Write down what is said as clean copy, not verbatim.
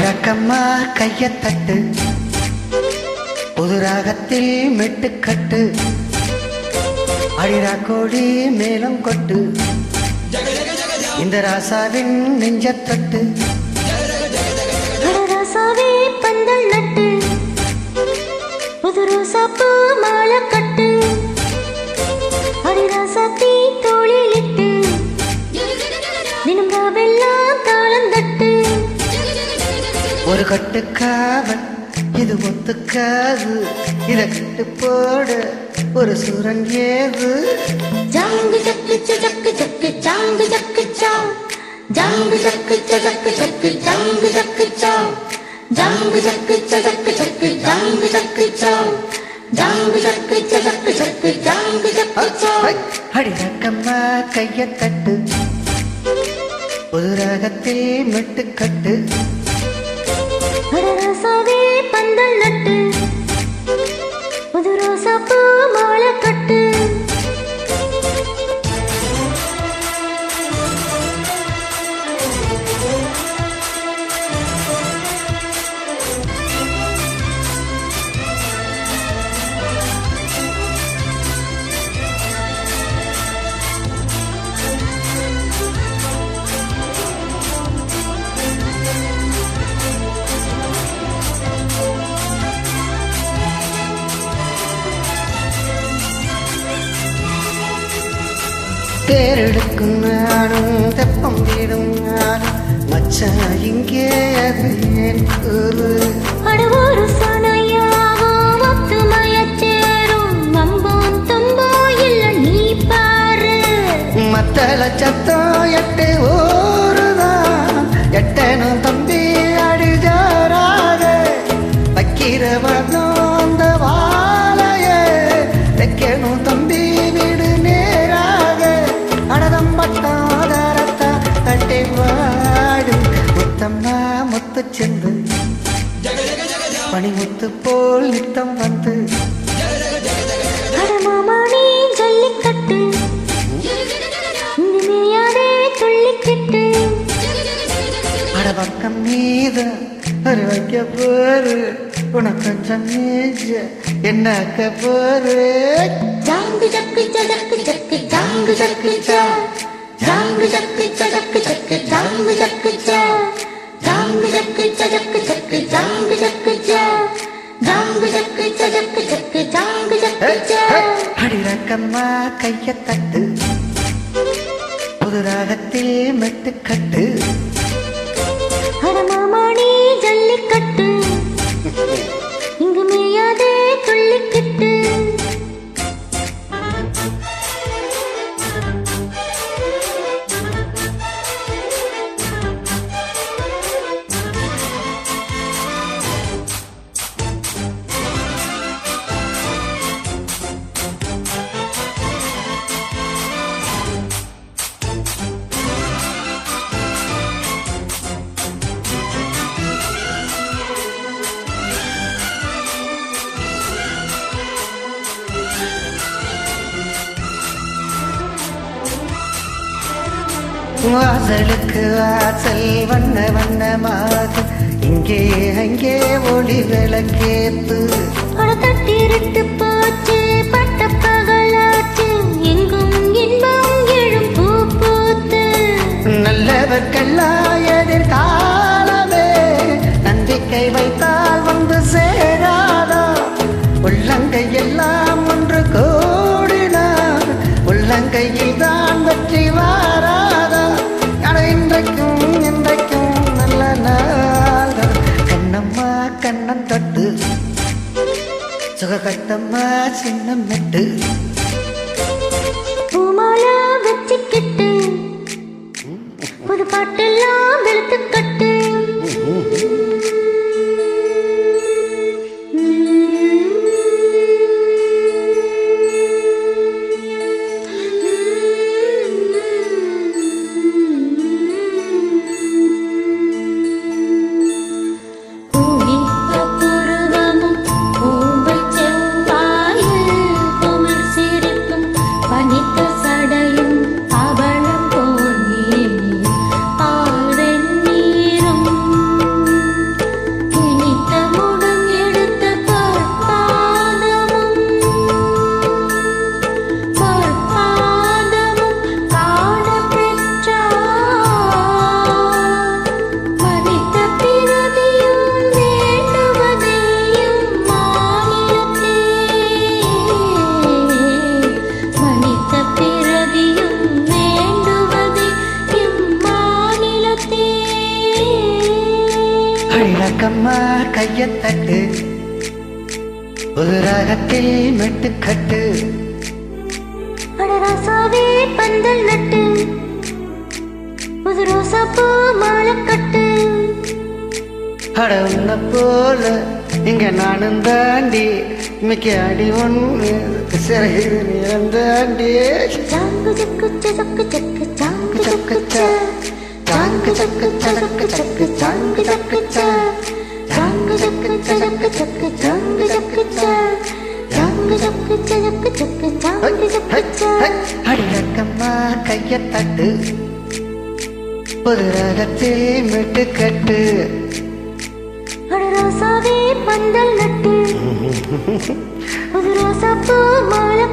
அடிரக்கம்மா கையத்தட்டு புது ராகத்தில் மெட்டுக்கட்டு அடிராக்கோடி மேலும் கொட்டு இந்த ராசாவின் நெஞ்சத்தட்டு ராசாவே பந்தல் நட்டு புது ரோசாப்பூ மாலை கட்டு அடிராசாத்தி தோளிலிட்டு தினம் ராவெல்லாம் தாளம் தட்டு ஒரு கட்டுக்காவல் இது ஒத்துக்காது இத கட்டு போட ஒரு சூரன் ஏது ஜாங்கு ஜக்கு ஜக்கு ஜக்கு ஜாங்கு ஜக்கு சாவ் ஜாங்கு ஜக்கு ஜக்கு ஜக்கு ஜாங்கு ஜக்கு சாவ் ஜாங்கு ஜக்கு ஜக்கு ஜக்கு ஜாங்கு ஜக்கு சாவ் ஜாங்கு ஜக்கு ஜக்கு ஜக்கு ஜாங்கு ஜக்கு சாவ் அடிரக்கம்மா கையத்தட்டு புது ராகத்தில் மெட்டுக்கட்டு ராசாவே பந்தல் நட்டு புது ரோசாப்பூ மாலை கட்டு தேரெடுக்கும் நானும் தெப்பம் வீடும் நானும் மச்சான் இங்கே அது ஏன் கூறு அடவொரு சனையாவோ ஒத்துமையச்சேரும் நம்போம் தும்போ இல்ல நீ பாரு மத்தள சத்தம் எட்டு ஊருதான் எட்டனும் தம்பி அடிஜாராக வைக்கிறவனும் அந்த வாழையே வைக்கணும் தம்பி வீடு நேராக அடதம்பட்டாதாரத்தா தட்டி வாடு முத்தம்மா முத்து சென்று பனிமுத்து போல் நித்தம் வந்து அடமாமானே ஜல்லிக்கட்டு இனிமையாதே துள்ளிக்கிட்டு அடபக்கம் மீது ஒரு வைக்க போரு உனக்கு கொஞ்சம் மீஜ என்னக்க போரு ஜாங்கு ஜக்கு ஜக்கு ஜக்கு ஜாங்கு ஜக்கு ஜா ஜாங்கு ஜக்கு ஜக்கு ஜக்கு ஜாங்கு ஜக்கு ஜா ஜாங்கு ஜக்கு ஜக்கு ஜக்கு ஜாங்கு ஜக்கு ஜா ஜாங்கு ஜக்கு ஜக்கு ஜக்கு ஜாங்கு ஜக்கு ஜா அடிரக்கம்மா கையத்தட்டு புது ராகத்தில் மெட்டுக்கட்டு அடமாமானே ஜல்லிக்கட்டு இங்கு மேயாதே துள்ளிக்கிட்டு வாசலுக்கு வாசல் வண்ண வண்ணமாக இங்கே அங்கே ஒளி விளக்கேத்து தட்டிருட்டு போச்சு பட்ட பகலாச்சு எங்கும் இன்பம் எழும் பூ பூத்து நல்லவர்க்கெல்லாம் எதிர்காலமே நம்பிக்கை வைத்தால் வந்து சேராதா உள்ளங்கை எல்லாம் ஒன்று கோடினார் உள்ளங்கையில் தான் வெற்றி வாராதா இன்றைக்கும் இன்றைக்கும் நல்ல நாள் கண்ணம்மா கண்ணன் தொட்டு சுகக்கட்டம்மா சின்னம் மெட்டு பூமாலா வச்சுக்கிட்டு புது பாட்டெல்லாம் வெளுத்துக்கட்டு பனித்த சடையும் அவளம் போல் பாட ரக்கம்மா கையத்தட்டு ஒரு ராகத்தில் மெட்டுக்கட்டு அடராசாவே பந்தல் நட்டு புது ரோசா பூ மாலை கட்டு அட உன்னை போல இங்க நானும் தாண்டி மிக்க அடி ஒன்று சிறகு நேரம் தாண்டி ஜாங்கு ஜக்கு ஜக்கு ஜக்கு ஜாங்கு ஜக்கு ஜாங்கு ஜக்கு ஜக்கு ஜக்கு ஜாங்கு ஜக்கு ஜாங்கு ஜக்கு ஜக்கு ஜக்கு ஜாங்கு ஜக்கு ஜாங்கு ஜக்கு ஜக்கு ஜக்கு ஜாங்கு ஜக்கு அடி ரக்கம்மா கையத்தட்டு ஒரு ராகத்தில் மெட்டுக்கட்டு அடராசாவே பந்தல் நட்டு புது ரோசா பூ மாலை